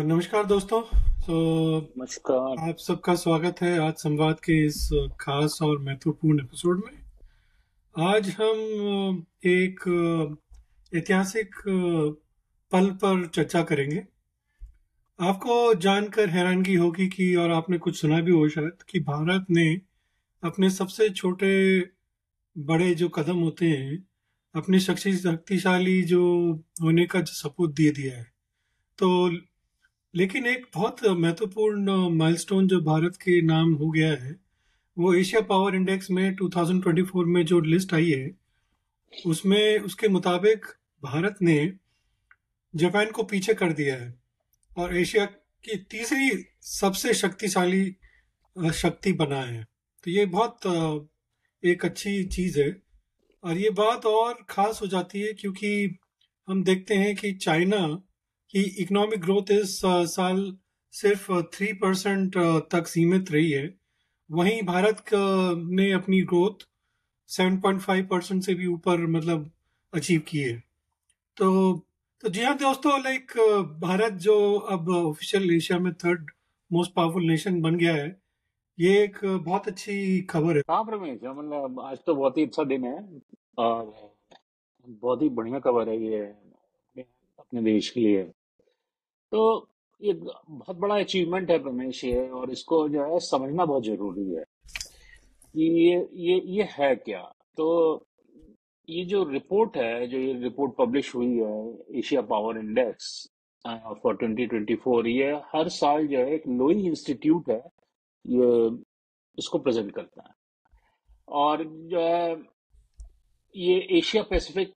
नमस्कार दोस्तों। नमस्कार। आप सबका स्वागत है आज संवाद के इस खास और महत्वपूर्ण एपिसोड में। आज हम एक ऐतिहासिक पल पर चर्चा करेंगे। आपको जानकर हैरानगी होगी कि और आपने कुछ सुना भी हो शायद कि भारत ने अपने सबसे छोटे बड़े जो कदम होते हैं, अपने शक्तिशाली जो होने का जो सबूत दे दिया है। तो लेकिन एक बहुत महत्वपूर्ण माइलस्टोन जो भारत के नाम हो गया है, वो एशिया पावर इंडेक्स में 2024 में जो लिस्ट आई है, उसमें उसके मुताबिक भारत ने जापान को पीछे कर दिया है और एशिया की तीसरी सबसे शक्तिशाली शक्ति बना है। तो ये बहुत एक अच्छी चीज है। और ये बात और खास हो जाती है क्योंकि हम देखते हैं कि चाइना की इकोनॉमिक ग्रोथ इस साल सिर्फ 3% तक सीमित रही है। वहीं भारत ने अपनी ग्रोथ 7.5% से भी ऊपर मतलब अचीव की है। तो तो जी हाँ दोस्तों, लाइक भारत जो अब ऑफिशियल एशिया में थर्ड मोस्ट पावरफुल नेशन बन गया है, ये एक बहुत अच्छी खबर है। हाँ प्रमेश, मतलब आज तो बहुत ही अच्छा दिन है और बहुत ही बढ़िया खबर है ये अपने अपने देश के लिए। तो ये बहुत बड़ा अचीवमेंट है प्रमेश ये, और इसको जो है समझना बहुत जरूरी है कि ये है क्या। तो ये जो रिपोर्ट है, जो ये रिपोर्ट पब्लिश हुई है, एशिया पावर इंडेक्स फॉर 2024, ये हर साल जो है एक लोई इंस्टीट्यूट है, ये इसको प्रेजेंट करता है। और जो है ये एशिया पैसिफिक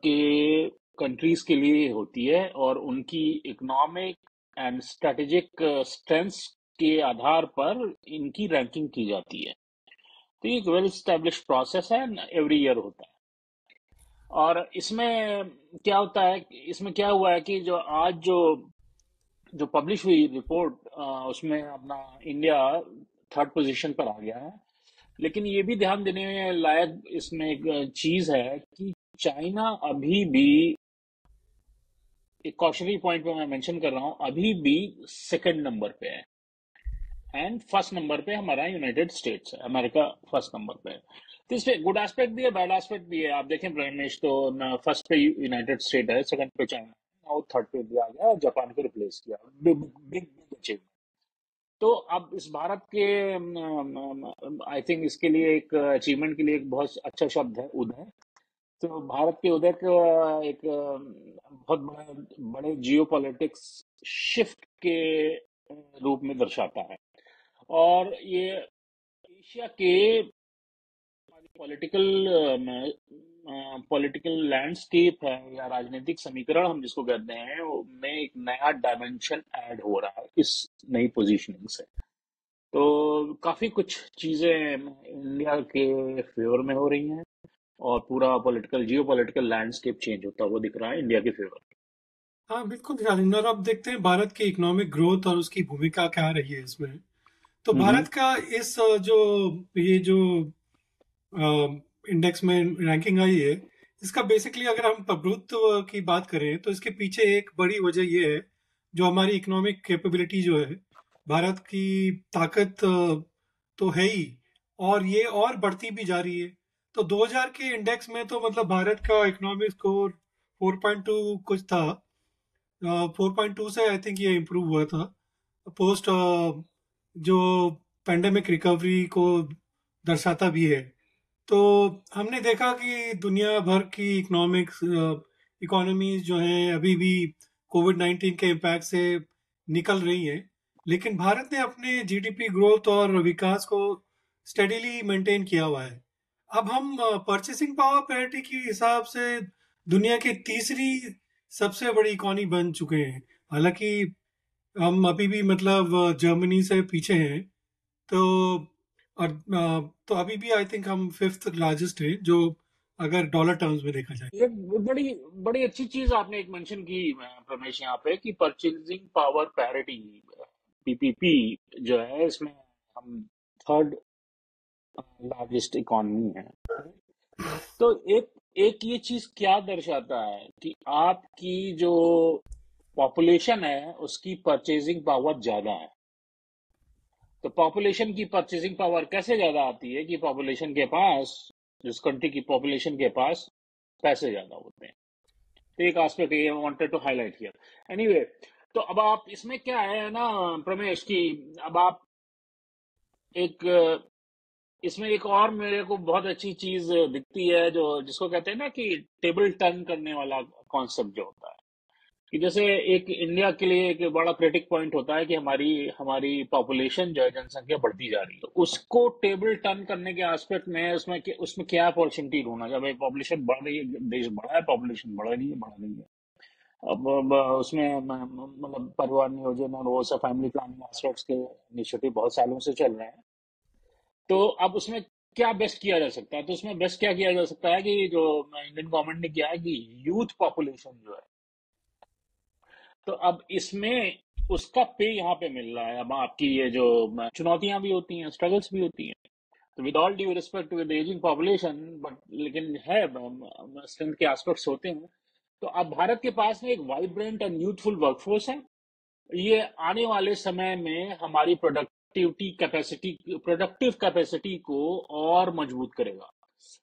के कंट्रीज के लिए होती है, और उनकी इकोनॉमिक एंड स्ट्रेटेजिक स्ट्रेंथ्स के आधार पर इनकी रैंकिंग की जाती है। तो ये एक वेल स्टैब्लिश्ड प्रोसेस है, एवरी ईयर होता है। और इसमें क्या होता है, इसमें क्या हुआ है कि जो आज जो जो पब्लिश हुई रिपोर्ट, उसमें अपना इंडिया थर्ड पोजीशन पर आ गया है। लेकिन ये भी ध्यान देने लायक इसमें एक चीज है कि चाइना अभी भी, एक कॉशनरी पॉइंट पे मैं मेंशन कर रहा हूं, अभी भी सेकंड नंबर पे है। एंड फर्स्ट नंबर पे हमारा यूनाइटेड स्टेट्स है, अमेरिका फर्स्ट नंबर पे है। तो इस पे गुड एस्पेक्ट भी है, बैड एस्पेक्ट भी है। आप देखें रमेश, तो फर्स्ट पे यूनाइटेड स्टेट है, सेकंड पे चाइना, और थर्ड पे भी आ गया, जापान को रिप्लेस किया। Big big achievement. तो अब इस भारत के, आई थिंक इसके लिए एक अचीवमेंट के लिए एक बहुत अच्छा शब्द है उदय। तो भारत के उदय को एक बहुत बड़े जियो पॉलिटिक्स शिफ्ट के रूप में दर्शाता है। और ये एशिया के पॉलिटिकल पॉलिटिकल लैंडस्केप है, या राजनीतिक समीकरण हम जिसको कहते हैं, में एक नया डायमेंशन ऐड हो रहा है इस नई पोजीशनिंग से। तो काफी कुछ चीजें इंडिया के फेवर में हो रही हैं, और पूरा पॉलिटिकल जियो पॉलिटिकल लैंडस्केप चेंज होता हुआ दिख रहा है इंडिया के फेवर हाँ बिल्कुल ध्यान। और अब देखते हैं भारत की इकोनॉमिक ग्रोथ और उसकी भूमिका क्या रही है इसमें। तो में। भारत का इस जो ये जो इंडेक्स में रैंकिंग आई है, इसका बेसिकली अगर हम प्रभुत्व की बात करें तो इसके पीछे एक बड़ी वजह ये है, जो हमारी इकोनॉमिक कैपेबिलिटी जो है, भारत की ताकत तो है ही, और ये और बढ़ती भी जा रही है। तो 2000 के इंडेक्स में तो मतलब भारत का इकोनॉमिक स्कोर 4.2 कुछ था। 4.2 से आई थिंक ये इम्प्रूव हुआ था पोस्ट जो पैंडेमिक रिकवरी को दर्शाता भी है। तो हमने देखा कि दुनिया भर की इकोनॉमीज जो हैं अभी भी कोविड 19 के इम्पैक्ट से निकल रही हैं, लेकिन भारत ने अपने जीडीपी ग्रोथ और विकास को स्टेडीली मेंटेन किया हुआ है। अब हम परचेसिंग पावर पैरिटी के हिसाब से दुनिया की तीसरी सबसे बड़ी इकोनॉमी बन चुके हैं। हालांकि हम अभी भी मतलब जर्मनी से पीछे हैं। तो और तो अभी भी आई थिंक हम फिफ्थ लार्जेस्ट है, जो अगर डॉलर टर्म्स में देखा जाए। ये बड़ी बड़ी अच्छी चीज आपने एक मेंशन की रमेश, यहाँ पे, कि परचेजिंग पावर पैरिटी, पीपीपी, जो है इसमें हम थर्ड लार्जेस्ट इकॉनमी है। तो एक एक ये चीज क्या दर्शाता है कि आपकी जो पॉपुलेशन है उसकी परचेजिंग पावर ज्यादा है। तो पॉपुलेशन की परचेजिंग पावर कैसे ज्यादा आती है कि पॉपुलेशन के पास, जिस कंट्री की पॉपुलेशन के पास पैसे ज्यादा होते हैं। तो एक एस्पेक्ट ये wanted to highlight here. Anyway, तो अब आप इसमें क्या है ना प्रमेश की, अब आप एक इसमें एक और मेरे को बहुत अच्छी चीज दिखती है जो जिसको कहते हैं ना कि टेबल टर्न करने वाला कॉन्सेप्ट जो होता है, कि जैसे एक इंडिया के लिए एक बड़ा क्रिटिक पॉइंट होता है कि हमारी हमारी पॉपुलेशन जो है, जनसंख्या बढ़ती जा रही है, तो उसको टेबल टर्न करने के एस्पेक्ट में उसमें क्या अपॉर्चुनिटी ढूंढना। जब भाई पॉपुलेशन बढ़ रही है, देश बढ़ा है, पॉपुलेशन बढ़ रही है। अब उसमें मतलब परिवार नियोजन और वो सब फैमिली प्लानिंग एस्पेक्ट्स के इनिशिएटिव बहुत सालों से चल रहे हैं। तो अब उसमें क्या बेस्ट किया जा सकता है? तो उसमें बेस्ट क्या किया जा सकता है कि जो इंडियन गवर्नमेंट ने किया है कि यूथ पॉपुलेशन जो है, तो अब इसमें उसका पे यहाँ पे मिल रहा है। अब आपकी ये जो चुनौतियां भी होती हैं, स्ट्रगल्स भी होती हैं, तो with all due respect with ageing population, but लेकिन है स्ट्रेंथ के एस्पेक्ट्स होते हैं। तो अब भारत के पास में एक वाइब्रेंट एंड यूथफुल वर्कफोर्स है। ये आने वाले समय में हमारी प्रोडक्टिव कैपेसिटी को और मजबूत करेगा,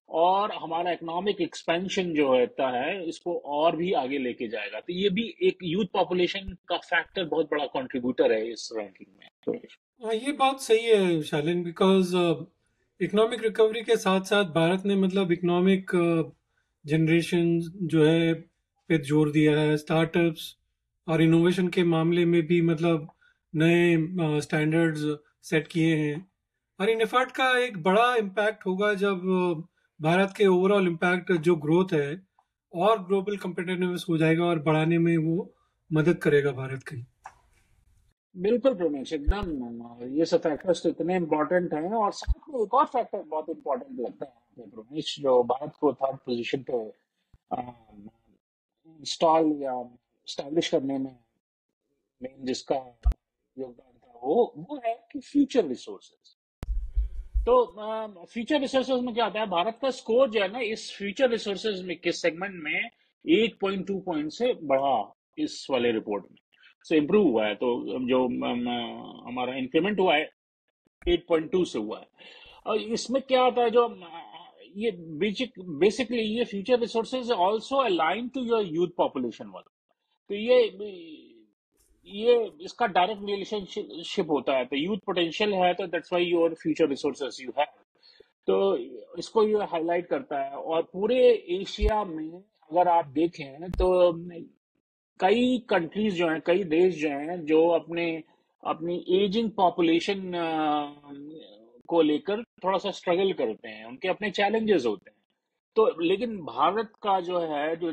और हमारा इकोनॉमिक एक्सपेंशन जो होता है इसको और भी आगे लेके जाएगा। तो ये भी एक यूथ पॉपुलेशन का फैक्टर बहुत बड़ा कंट्रीब्यूटर है इस रैंकिंग में। तो हाँ, ये बात सही है शालिन, बिकॉज इकोनॉमिक रिकवरी के साथ साथ भारत ने मतलब इकोनॉमिक जनरेशन जो है पे जोर दिया है। स्टार्टअप्स और इनोवेशन के मामले में भी मतलब नए स्टैंडर्ड्स सेट किए हैं। और इन एफर्ट का एक बड़ा इम्पैक्ट होगा जब भारत के ओवरऑल इम्पैक्ट जो ग्रोथ है और ग्लोबल कम्पिटिटिवनेस हो जाएगा और बढ़ाने में वो मदद करेगा भारत की। बिल्कुल प्रमेश, एकदम ये सब फैक्टर्स तो इतने इम्पोर्टेंट हैं। और साथ में एक और फैक्टर बहुत इम्पोर्टेंट लगता है यहाँ पे प्रमेश, जो भारत को थर्ड पोजीशन पे इंस्टॉल या स्टैब्लिश करने में मेन जिसका योगदान था, वो है कि फ्यूचर रिसोर्सेज। तो फ्यूचर रिसोर्सेज में क्या आता है, भारत का स्कोर जो है ना इस फ्यूचर रिसोर्सेज में के सेगमेंट में 8.2 पॉइंट से बढ़ा इस वाले रिपोर्ट में, से इम्प्रूव हुआ है। तो जो हमारा इंक्रीमेंट हुआ है 8.2 से हुआ है। और इसमें क्या होता है, जो ये बेसिकली ये future resources also align to your youth population वाला। तो ये इसका डायरेक्ट रिलेशनशिप होता है। तो यूथ पोटेंशियल है तो that's why your future resources you have. तो इसको ये हाईलाइट करता है। और पूरे एशिया में अगर आप देखें तो कई कंट्रीज जो हैं, कई देश जो हैं, जो अपने अपनी एजिंग पॉपुलेशन को लेकर थोड़ा सा स्ट्रगल करते हैं, उनके अपने चैलेंजेस होते हैं। तो लेकिन भारत का जो है, जो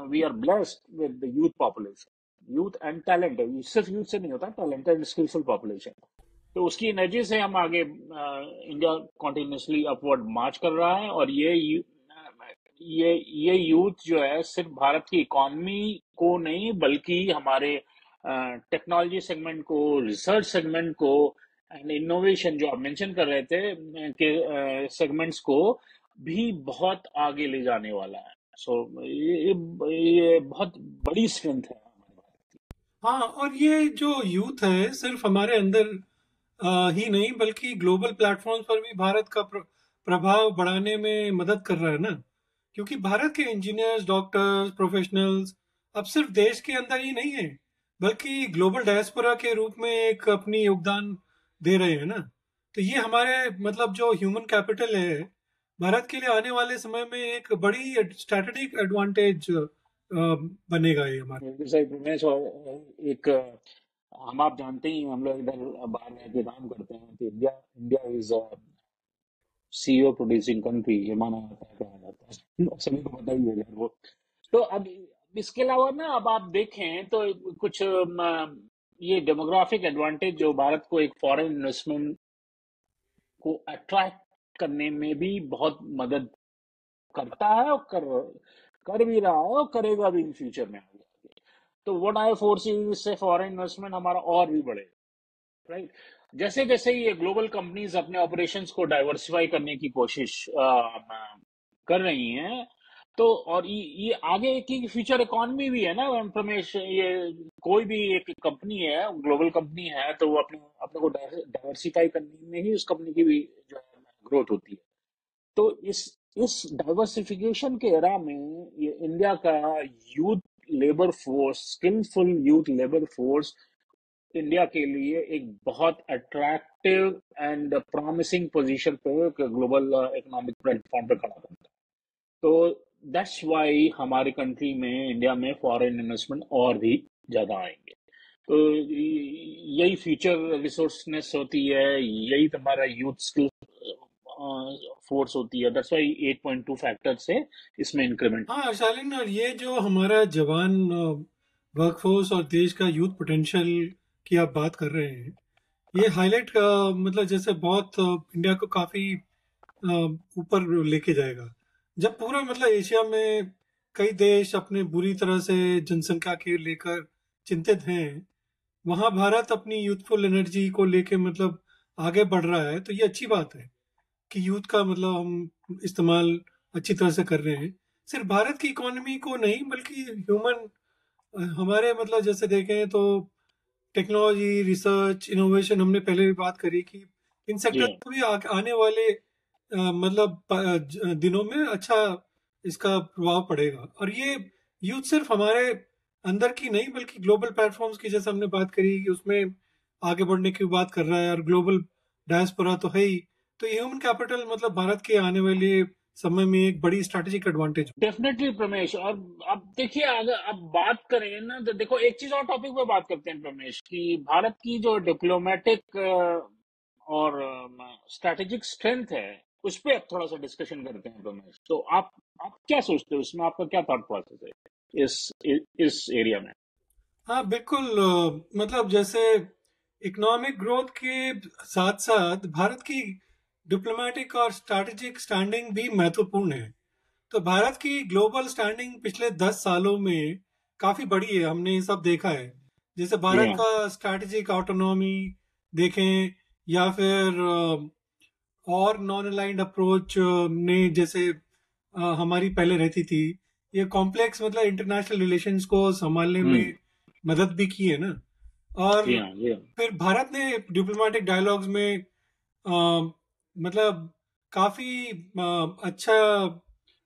we are blessed with the youth population, youth and talent. सिर्फ यूथ से नहीं होता, टैलेंटेड एंड स्किलफुल पॉपुलेशन। तो उसकी एनर्जी से हम आगे इंडिया कॉन्टिन्यूसली अपवर्ड मार्च कर रहा है। और ये यूथ जो है सिर्फ भारत की इकॉनमी को नहीं, बल्कि हमारे टेक्नोलॉजी सेगमेंट को, रिसर्च सेगमेंट को एंड इनोवेशन जो आप मेंशन कर रहे थे के सेगमेंट्स को भी बहुत आगे ले जाने वाला है। सो ये बहुत बड़ी स्ट्रेंथ है हमारे भारत की। हाँ, और ये जो यूथ है सिर्फ हमारे अंदर ही नहीं बल्कि ग्लोबल प्लेटफॉर्म्स पर भी भारत का प्रभाव बढ़ाने में मदद कर रहा है ना। क्योंकि भारत के इंजीनियर्स, डॉक्टर्स, प्रोफेशनल्स अब सिर्फ देश के अंदर ही नहीं है बल्कि ग्लोबल डायस्पोरा के रूप में एक अपनी योगदान दे रहे हैं ना। तो ये हमारे मतलब जो ह्यूमन कैपिटल है भारत के लिए आने वाले समय में एक बड़ी स्ट्रैटेजिक एडवांटेज बनेगा ये हमारे। बिल्कुल सही प्रमेश। और एक हम आप जानते ही हैं, हम लोग इधर बाहर रह के काम करते हैं, तो India India is CEO producing country, ये माना जाता है, कहा जाता है, सभी को पता ही है यार वो। तो अब इसके अलावा ना, अब आप देखें तो कुछ ये डेमोग्राफिक एडवांटेज जो भारत को एक फॉरेन इन्वेस्टमेंट को अट्रैक्ट करने में भी बहुत मदद करता है, और कर भी रहा है, और करेगा भी इन फ्यूचर में आगे आगे। तो व्हाट आई फोर्स इससे फॉरेन इन्वेस्टमेंट हमारा और भी बढ़ेगा, राइट। जैसे जैसे ये ग्लोबल कंपनीज अपने ऑपरेशंस को डाइवर्सिफाई करने की कोशिश कर रही हैं, तो और ये आगे की फ्यूचर इकोनॉमी भी है ना प्रमेश, ये कोई भी एक कंपनी है, ग्लोबल कंपनी है, तो वो अपने अपने को डाइवर्सिफाई करने में ही उस कंपनी की भी जो है ग्रोथ होती है। तो इस डाइवर्सिफिकेशन के एरा में ये इंडिया का youth labour force, skilful youth labour force India के लिए एक बहुत अट्रैक्टिव एंड प्रॉमिसिंग पोजीशन पे ग्लोबल इकोनॉमिक प्लेटफॉर्म पे खड़ा करता है। तो दैट्स वाई हमारे कंट्री में, इंडिया में फॉरेन इन्वेस्टमेंट और भी ज्यादा आएंगे। तो यही फ्यूचर रिसोर्सनेस होती है, यही तुम्हारा यूथ स्किल फोर्स होती है। दैट्स वाई 8.2 फैक्टर से इसमें इंक्रीमेंट। हाँ शालिन, और ये जो हमारा जवान वर्कफोर्स और देश का यूथ पोटेंशियल की आप बात कर रहे हैं, ये हाईलाइट मतलब जैसे बहुत इंडिया को काफी ऊपर लेके जाएगा। जब पूरा मतलब एशिया में कई देश अपने बुरी तरह से जनसंख्या के लेकर चिंतित हैं, वहां भारत अपनी यूथफुल एनर्जी को लेके मतलब आगे बढ़ रहा है, तो ये अच्छी बात है कि यूथ का मतलब हम इस्तेमाल अच्छी तरह से कर रहे हैं। सिर्फ भारत की इकोनॉमी को नहीं बल्कि ह्यूमन, हमारे मतलब जैसे देखें तो टेक्नोलॉजी, रिसर्च, इनोवेशन, हमने पहले भी बात करी कि इन जी सेक्टर्स हाँ। को भी आने वाले मतलब दिनों में अच्छा इसका प्रभाव पड़ेगा। और ये यूथ सिर्फ हमारे अंदर की नहीं बल्कि ग्लोबल प्लेटफॉर्म्स की, जैसे हमने बात करी कि उसमें आगे बढ़ने की बात कर रहा है, और ग्लोबल डायस्पोरा तो है ही। तो ये ह्यूमन कैपिटल मतलब भारत के आने वाले समय में एक बड़ी स्ट्रैटेजिक एडवांटेज। डेफिनेटली प्रमेश। और अब देखिए, अगर अब बात करें ना, तो देखो एक चीज और टॉपिक पे बात करते हैं प्रमेश, कि भारत की जो डिप्लोमेटिक और स्ट्रैटेजिक स्ट्रेंथ है, उस पर अब थोड़ा सा डिस्कशन करते हैं प्रमेश। तो आप क्या सोचते हो इसमें, आपका क्या थॉट प्रोसेस है इस एरिया में? हाँ बिल्कुल, मतलब जैसे इकोनॉमिक ग्रोथ के साथ साथ भारत की डिप्लोमेटिक और स्ट्रैटेजिक स्टैंडिंग भी महत्वपूर्ण है। तो भारत की ग्लोबल स्टैंडिंग पिछले 10 सालों में काफी बढ़ी है, हमने ये सब देखा है। जैसे जी भारत हाँ। का स्ट्रैटेजिक ऑटोनॉमी देखें, या फिर और नॉन अलाइंड अप्रोच ने जैसे हमारी पहले रहती थी, ये कॉम्प्लेक्स मतलब इंटरनेशनल रिलेशंस को संभालने में हम्म। मदद भी की है ना। और जी हाँ, जी हाँ। फिर भारत ने डिप्लोमेटिक डायलॉग्स में मतलब काफी अच्छा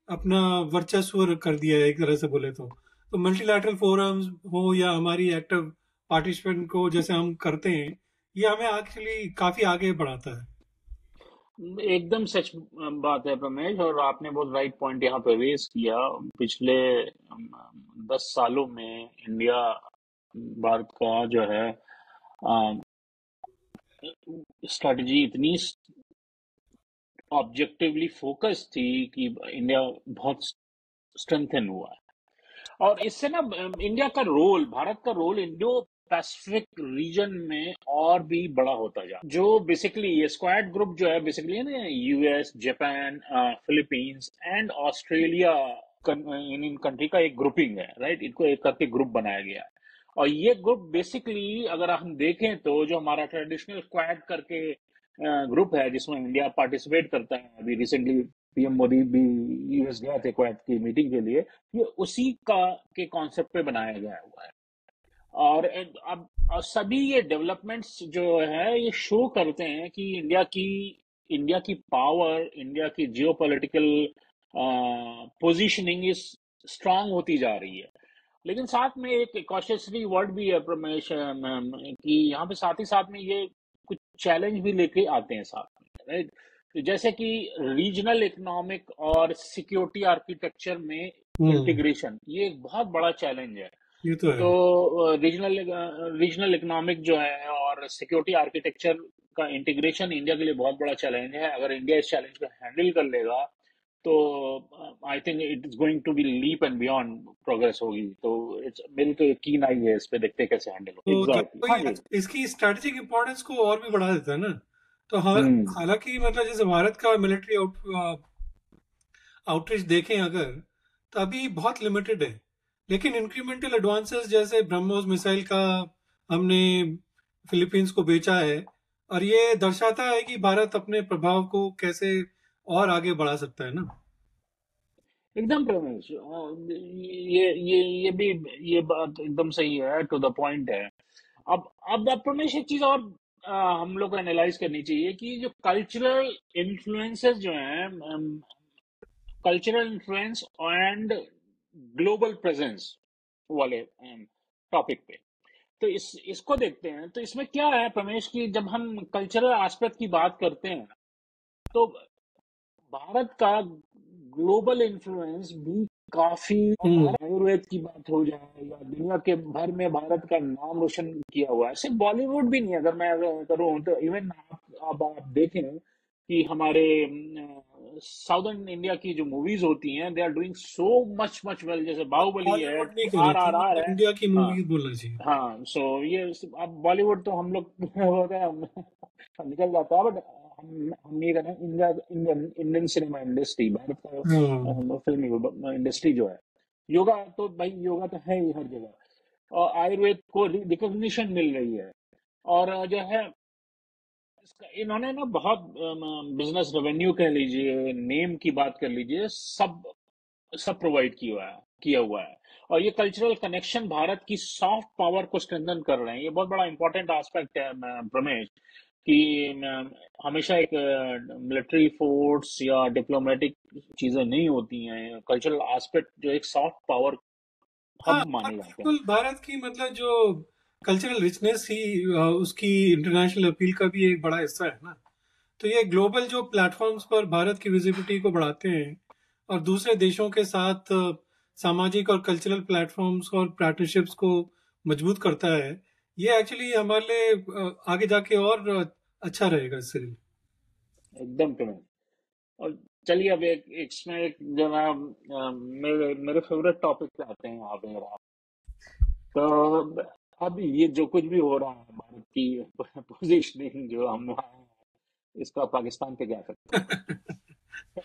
अपना वर्चस्व कर दिया है एक तरह से बोले तो मल्टीलैटरल फोरम्स हो या हमारी एक्टिव पार्टिसिपेंट को जैसे हम करते हैं, ये हमें एक्चुअली काफी आगे बढ़ाता है। एकदम सच बात है प्रमेश, और आपने बहुत राइट पॉइंट यहाँ पे रेज किया। पिछले 10 सालों में इंडिया, भारत का जो है स्ट्रेटजी इतनी ऑब्जेक्टिवली फोकस थी कि इंडिया बहुत स्ट्रेंथन हुआ है। और इससे ना इंडिया का रोल, भारत का रोल इंडो पैसिफिक रीजन में और भी बड़ा होता जा, जो बेसिकली ये स्क्वाड ग्रुप जो है बेसिकली ना, US, Japan, Philippines and Australia, in country का एक ग्रुपिंग है, राइट? इनको एक करके ग्रुप बनाया गया है। और ये ग्रुप बेसिकली अगर हम देखें तो जो हमारा ट्रेडिशनल स्क्वाड करके ग्रुप है, जिसमें इंडिया पार्टिसिपेट करता है, अभी रिसेंटली पीएम मोदी भी यूएस गए थे क्वाड की मीटिंग के लिए, ये उसी का के कॉन्सेप्ट पे बनाया गया हुआ है। और अब और सभी ये डेवलपमेंट्स जो है ये शो करते हैं कि इंडिया की पावर, इंडिया की जियोपॉलिटिकल पोजीशनिंग इस स्ट्रांग होती जा रही है। लेकिन साथ में एक कॉशियसली वर्ड भी है प्रमेश, कि यहाँ पे साथ ही साथ में ये कुछ चैलेंज भी लेके आते हैं साथ में, राइट? तो जैसे कि रीजनल इकोनॉमिक और सिक्योरिटी आर्किटेक्चर में हम्म। इंटीग्रेशन, ये एक बहुत बड़ा चैलेंज है। ये तो तो है। रीजनल इकोनॉमिक जो है और सिक्योरिटी आर्किटेक्चर का इंटीग्रेशन इंडिया के लिए बहुत बड़ा चैलेंज है। अगर इंडिया इस चैलेंज को हैंडल कर लेगा, तो I think it is going to be leap and beyond progress होगी। तो मेरी तो यकीन आई है, इस पे देखते हैं कैसे हैंडल हो। तो जब एग्जैक्टली, कोई हाँ जी। इसकी स्ट्रैटेजिक इंपॉर्टेंस को और भी बढ़ा देता है ना, तो हाँ, हम्म। हालांकि मतलब जैसे भारत का मिलिट्री आउटरीच देखें अगर, तो अभी बहुत लिमिटेड है। लेकिन इंक्रीमेंटल एडवांसेस जैसे ब्रह्मोस मिसाइल का हमने फिलीपींस को बेचा है, और ये दर्शाता है कि भारत अपने प्रभाव को कैसे और आगे बढ़ा सकता है ना। एकदम रमेश, ये भी, ये बात एकदम सही है, टू द पॉइंट है। अब रमेश एक चीज और हम लोग को एनालाइज करनी चाहिए कि जो कल्चरल इन्फ्लुएंसेस जो हैं, cultural influence and global presence वाले टॉपिक पे, तो इसको देखते हैं। तो इसमें क्या है प्रमेश की, जब हम कल्चरल एस्पेक्ट की बात करते हैं, तो भारत का ग्लोबल इन्फ्लुएंस भी काफी, हम्म। भारत आयुर्वेद की बात हो जाए या दुनिया के भर में भारत का नाम रोशन किया हुआ है। सिर्फ बॉलीवुड भी नहीं, अगर मैं अगर करूँ तो इवन आप देखें कि हमारे साउदर्न इंडिया की जो मूवीज होती हैं, they are doing so much much well. जैसे बाहुबली है, हॉलीवुड नहीं कहना आर आर चाहिए, आर है। इंडिया की हाँ, मूवीज बोलना चाहिए। हाँ, सो ये, अब बॉलीवुड तो हम लोग होता है, हम निकल जाता है, बट हम ये करें, India, Indian cinema industry, Bharat का हाँ। फिल्म इंडस्ट्री जो है, योगा तो भाई, योगा तो है ही हर जगह, और आयुर्वेद को रिकॉग्निशन मिल रही है। और जो है, इन्होंने ना बहुत बिजनेस रेवेन्यू कह लीजिए, नेम की बात कर लीजिए, सब सब प्रोवाइड किया हुआ है। और ये कल्चरल कनेक्शन भारत की सॉफ्ट पावर को स्ट्रेंथन कर रहे हैं। ये बहुत बड़ा इंपॉर्टेंट एस्पेक्ट है प्रमेश, कि हमेशा एक मिलिट्री फोर्स या डिप्लोमेटिक चीजें नहीं होती हैं, कल्चरल एस्पेक्ट जो एक सॉफ्ट पावर हाँ, हब और माने जाते हैं। बिल्कुल भारत की मतलब जो कल्चरल रिचनेस ही उसकी इंटरनेशनल अपील का भी एक बड़ा हिस्सा है ना। तो ये ग्लोबल जो प्लेटफॉर्म्स पर भारत की विजिबिलिटी को बढ़ाते हैं और दूसरे देशों के साथ सामाजिक और कल्चरल प्लेटफॉर्म्स और पार्टनरशिप्स को मजबूत करता है। ये एक्चुअली हमारे लिए आगे जाके और अच्छा रहेगा इससे। एकदम प्रमेश। और चलिए, अब एक इसमें एक जो है, मेरे मेरे फेवरेट टॉपिक पे आते हैं यहाँ पे आप। तो अब ये जो कुछ भी हो रहा है, भारत की पोजीशनिंग जो हम आए हैं, इसका पाकिस्तान पे क्या इफेक्ट होगा?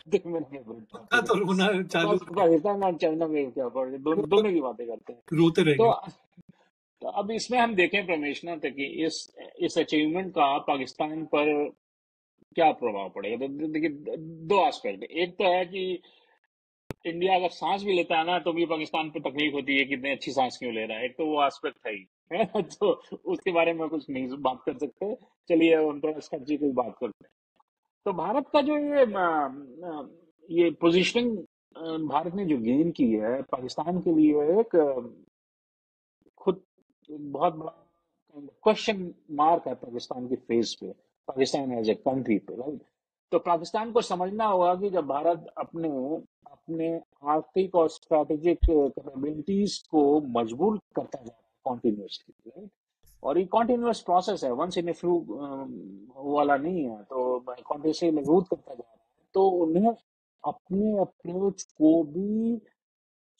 देखो, मेरा फेवरेट उनका टॉपिक है। तो रोना अब चालू है। पाकिस्तान और चाइना में क्या पड़, वो तो दोनों की बातें करते हैं। रोते तो रहेंगे। तो अब इसमें हम देखें प्रमेश ना, तो कि इस अचीवमेंट का पाकिस्तान पर क्या प्रभाव पड़ेगा। तो देखिए, दो एस्पेक्ट, एक तो है कि इंडिया अगर सांस भी लेता है ना, तो भी पाकिस्तान को तकलीफ होती है कि इतनी अच्छी सांस क्यों ले रहा है। एक तो वो एस्पेक्ट है ही है। तो उसके बारे में कुछ नहीं बात कर सकते। चलिए, हम थोड़ा स्ट्रेटजी की बात करते हैं। तो भारत का जो ये पोजीशनिंग भारत ने जो गेन की है, पाकिस्तान के लिए एक खुद बहुत बड़ा क्वेश्चन मार्क है पाकिस्तान की फेस पे, पाकिस्तान एज ए कंट्री पे, राइट। तो पाकिस्तान को समझना होगा कि जब भारत अपने अपने आर्थिक और स्ट्रैटेजिक कैपेबिलिटीज को मजबूत करता जा रहा है कॉन्टिन्यूसली, राइट। और ये कॉन्टिन्यूस प्रोसेस है, वंस इन ए फ्लू वाला नहीं है। तो कॉन्टिन्यूसली मजबूत करता जा रहा है, तो उन्हें अपने अप्रोच को भी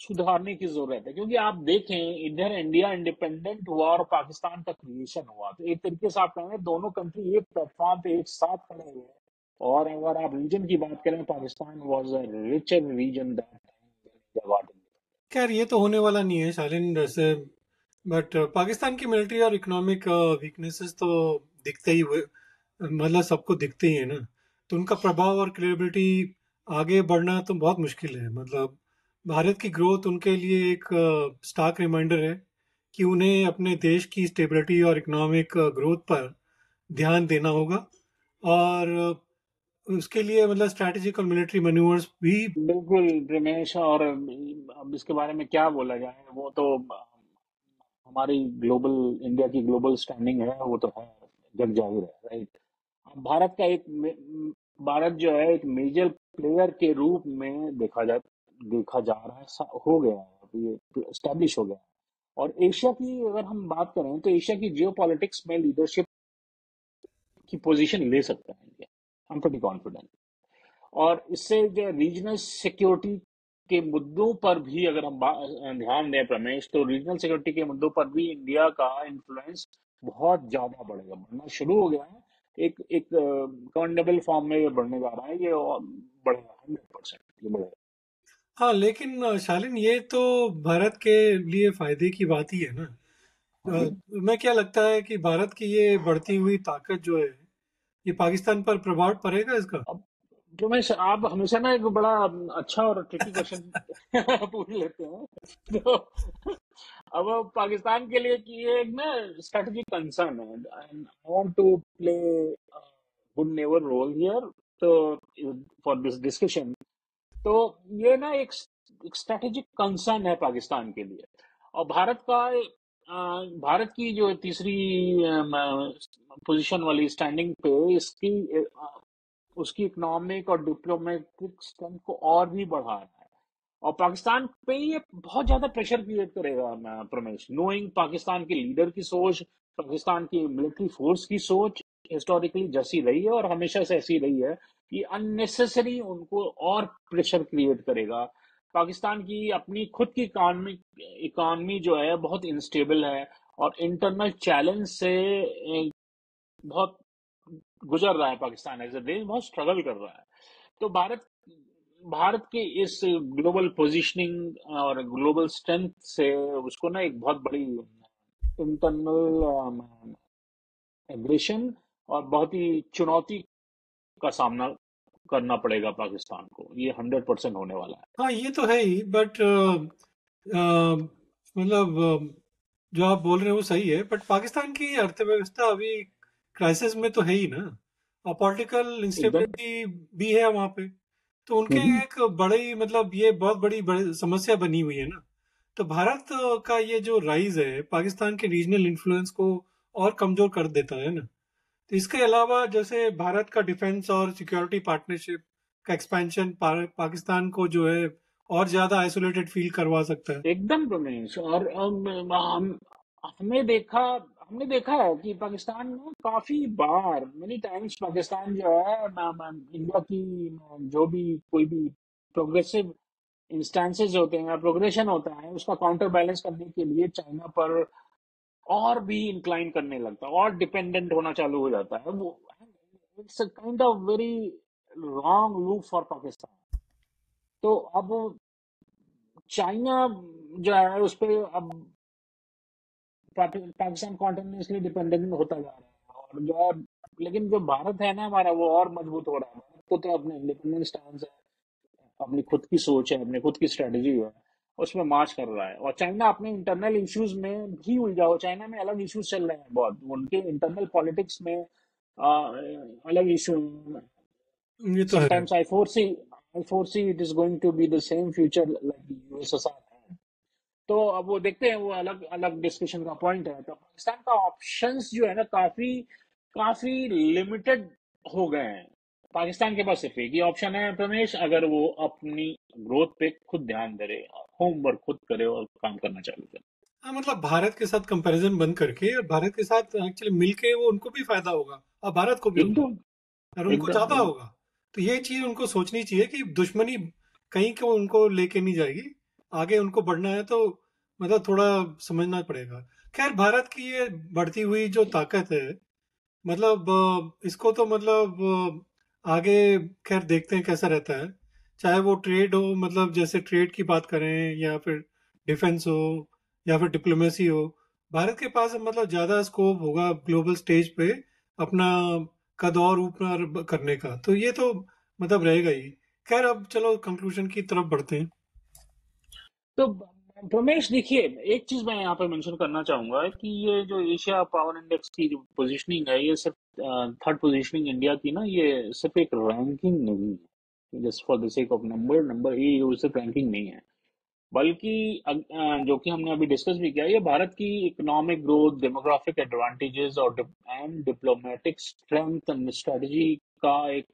सुधारने की जरूरत है। क्योंकि आप देखें, इधर इंडिया इंडिपेंडेंट हुआ और पाकिस्तान का क्रिएशन हुआ, तो एक तरीके से आप कहेंगे दोनों कंट्री एक प्लेटफॉर्म पे एक साथ खड़े हुए हैं। और अगर आप रीजन की बात करें, Pakistan was a richer region that time. खैर ये तो होने वाला नहीं है शालिन वैसे। बट पाकिस्तान की मिलिट्री और इकोनॉमिक वीकनेसेस तो दिखते ही हुए, मतलब सबको दिखते ही है ना। तो उनका प्रभाव और क्रेडिबिलिटी आगे बढ़ना तो बहुत मुश्किल है। मतलब भारत की ग्रोथ उनके लिए एक स्टार्क रिमाइंडर है कि उन्हें अपने देश की स्टेबिलिटी और इकोनॉमिक ग्रोथ पर ध्यान देना होगा। और उसके लिए मतलब स्ट्रैटेजिक और मिलिट्री मैन्यूवर्स भी। बिल्कुल रमेश, और अब इसके बारे में क्या बोला जाए, वो तो हमारी ग्लोबल, इंडिया की ग्लोबल स्टैंडिंग है, वो तो है, जग जाहिर है, राइट। भारत का भारत जो है एक मेजर प्लेयर के रूप में देखा जा रहा है, हो गया है, अभी ये एस्टेब्लिश हो गया है। और एशिया की अगर हम बात करें, तो एशिया की जियो पॉलिटिक्स में लीडरशिप की पोजीशन ले सकता है India, I am pretty confident. और इससे जो रीजनल सिक्योरिटी के मुद्दों पर भी अगर हम ध्यान दें प्रमेश, तो रीजनल सिक्योरिटी के मुद्दों पर भी इंडिया का इन्फ्लुएंस बहुत ज्यादा बढ़ेगा, बढ़ना शुरू हो गया है। एक एक कमेंडेबल फॉर्म में ये बढ़ने जा रहा है, ये और बढ़ेगा, 100% ये बढ़ेगा। हाँ, लेकिन शालिन ये तो भारत के लिए फायदे की बात ही है ना। हाँ जी। मैं क्या लगता है कि भारत की ये बढ़ती हुई ताकत जो है, ये पाकिस्तान पर प्रभाव पड़ेगा इसका। रमेश, आप हमेशा ना एक बड़ा अच्छा और ट्रिकी क्वेश्चन पूछ लेते हैं। तो अब वो पाकिस्तान के लिए कि ये एक ना स्ट्रेटेजिक कंसर्न है, and I want to play good neighbour role here, तो फॉर दिस डिस्कशन। तो ये ना एक स्ट्रेटेजिक कंसर्न है पाकिस्तान के लिए। और भारत की जो तीसरी पोजीशन वाली स्टैंडिंग पे इसकी उसकी इकोनॉमिक और डिप्लोमेटिक स्ट्रेंथ को और भी बढ़ा रहा है। और पाकिस्तान पे ये बहुत ज्यादा प्रेशर क्रिएट करेगा प्रमेश, नोइंग पाकिस्तान के लीडर की सोच, पाकिस्तान की मिलिट्री फोर्स की सोच हिस्टोरिकली जैसी रही है और हमेशा से ऐसी रही है। ये अननेसेसरी उनको और प्रेशर क्रिएट करेगा। पाकिस्तान की अपनी खुद की इकॉनमी इकॉनमी जो है बहुत इंस्टेबल है, और इंटरनल चैलेंज से बहुत गुजर रहा है। पाकिस्तान एज अ देश बहुत स्ट्रगल कर रहा है। तो भारत भारत के इस ग्लोबल पोजीशनिंग और ग्लोबल स्ट्रेंथ से उसको ना एक बहुत बड़ी इंटरनल एग्रेशन और बहुत ही चुनौती का सामना करना पड़ेगा पाकिस्तान को। ये 100% होने वाला है। हाँ, ये तो है ही, बट मतलब जो आप बोल रहे हो वो सही है, बट पाकिस्तान की अर्थव्यवस्था अभी क्राइसिस में तो है ही ना, और पॉलिटिकल एकदम। इंस्टेबिलिटी भी है वहाँ पे। तो उनके हम्म। एक बड़ी मतलब ये बहुत बड़ी समस्या बनी हुई है ना। तो भारत का ये जो राइज है पाकिस्तान के रीजनल इन्फ्लुएंस को और कमजोर कर देता है ना। तो इसके अलावा जैसे भारत का डिफेंस और सिक्योरिटी पार्टनरशिप का एक्सपेंशन पाकिस्तान को जो है और ज्यादा आइसोलेटेड फील करवा सकता है। एकदम रमेश। और हमने देखा है कि पाकिस्तान में काफी बार, मेनी टाइम्स, पाकिस्तान जो है इंडिया की जो भी कोई भी प्रोग्रेसिव इंस्टेंसेस होते हैं या प्रोग्रेशन होता है उसका काउंटर बैलेंस करने के लिए चाइना पर और भी इंक्लाइन करने लगता है और डिपेंडेंट होना चालू हो जाता है वो। It's a kind of very wrong loop for Pakistan. तो अब चाइना जो है उस पर अब पाकिस्तान कॉन्टिन्यूसली डिपेंडेंट होता जा रहा है। और जो है, लेकिन जो भारत है ना हमारा, वो और मजबूत हो रहा है। भारत को तो अपने इंडिपेंडेंट स्टैंड है, अपनी खुद की सोच है, अपनी खुद की स्ट्रेटजी है, उसमें मार्च कर रहा है। और चाइना अपने इंटरनल इश्यूज में भी उलझा हो। चाइना में अलग इश्यूज चल रहे हैं बहुत, उनके इंटरनल पॉलिटिक्स में अलग इशू। ये तो है। Sometimes I foresee it is going to be the same future like USSR. तो अब वो देखते हैं, वो अलग अलग डिस्कशन का पॉइंट है। तो पाकिस्तान का ऑप्शंस जो है ना काफी काफी लिमिटेड हो गए हैं। पाकिस्तान के पास सिर्फ एक ही ऑप्शन है प्रमेश, अगर वो अपनी ग्रोथ पे खुद ध्यान दे, होमवर्क खुद करे और काम करना चालू करे। हाँ, मतलब भारत के साथ कंपैरिजन बंद करके और भारत के साथ एक्चुअली मिलके वो उनको भी फायदा होगा और भारत को भी होगा एकदम और उनको एकदम ज्यादा एकदम। होगा। तो ये चीज उनको सोचनी चाहिए कि दुश्मनी कहीं को उनको लेके नहीं जाएगी। आगे उनको बढ़ना है तो मतलब थोड़ा समझना पड़ेगा। खैर, भारत की ये बढ़ती हुई जो ताकत है, मतलब इसको तो मतलब आगे खैर देखते हैं कैसा रहता है। चाहे वो ट्रेड हो, मतलब जैसे ट्रेड की बात करें, या फिर डिफेंस हो, या फिर डिप्लोमेसी हो, भारत के पास मतलब ज्यादा स्कोप होगा ग्लोबल स्टेज पे अपना कद और ऊपर करने का। तो ये तो मतलब रहेगा ही। खैर, अब चलो कंक्लूजन की तरफ बढ़ते हैं। तो रमेश देखिए, एक चीज मैं यहाँ पे मेंशन करना चाहूंगा कि ये जो एशिया पावर इंडेक्स की जो पोजीशनिंग है, ये सिर्फ थर्ड पोजीशनिंग इंडिया की ना, ये सिर्फ एक रैंकिंग नहीं है just for the sake of number number, ये सिर्फ रैंकिंग नहीं है। बल्कि जो कि हमने अभी डिस्कस भी किया, ये भारत की इकोनॉमिक ग्रोथ, डेमोग्राफिक एडवांटेजेस और and diplomatic strength and strategy का एक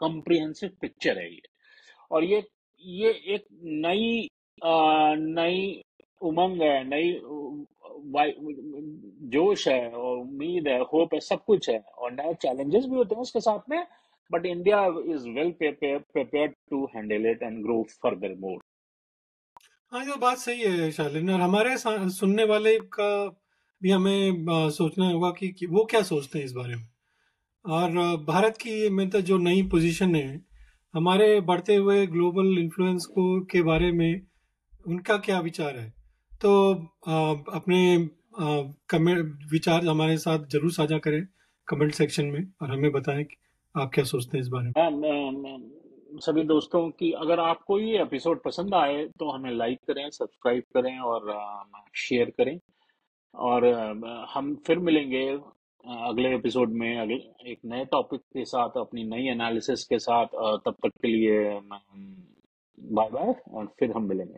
कॉम्प्रिहेंसिव पिक्चर है ये। और ये एक नई नई उमंग है, नई जोश है और उम्मीद है, होप है, सब कुछ है। और नए चैलेंजेस भी होते हैं उसके साथ में, but India is well prepared to handle it and grow further more. हाँ, ये बात सही है शालिन, और हमारे सुनने वाले का भी हमें सोचना होगा कि वो क्या सोचते हैं इस बारे में। और भारत की में तो जो नई पोजीशन है, हमारे बढ़ते हुए ग्लोबल इन्फ्लुएंस को के बारे में उनका क्या विचार है। तो अपने कमेंट विचार हमारे साथ जरूर साझा करें कमेंट सेक्शन में, और हमें बताएं आप क्या सोचते हैं इस बारे में? हाँ, सभी दोस्तों की, अगर आपको ये एपिसोड पसंद आए तो हमें लाइक करें, सब्सक्राइब करें और शेयर करें। और हम फिर मिलेंगे अगले एपिसोड में, अगले एक नए टॉपिक के साथ, अपनी नई एनालिसिस के साथ। तब तक के लिए बाय बाय, और फिर हम मिलेंगे।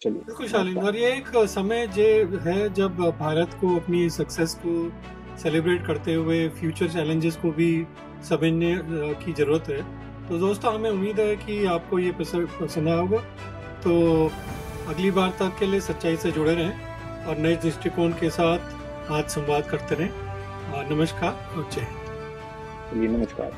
चलिए, बिल्कुल शालीन, नमस्कार। और ये एक समय जो है जब भारत को अपनी सक्सेस को सेलिब्रेट करते हुए फ्यूचर चैलेंजेस को भी समझने की ज़रूरत है। तो दोस्तों, हमें उम्मीद है कि आपको ये पसंद आया होगा। तो अगली बार तक के लिए सच्चाई से जुड़े रहें और नए दृष्टिकोण के साथ आज संवाद करते रहें। नमस्कार और जय हिंद। जी, नमस्कार।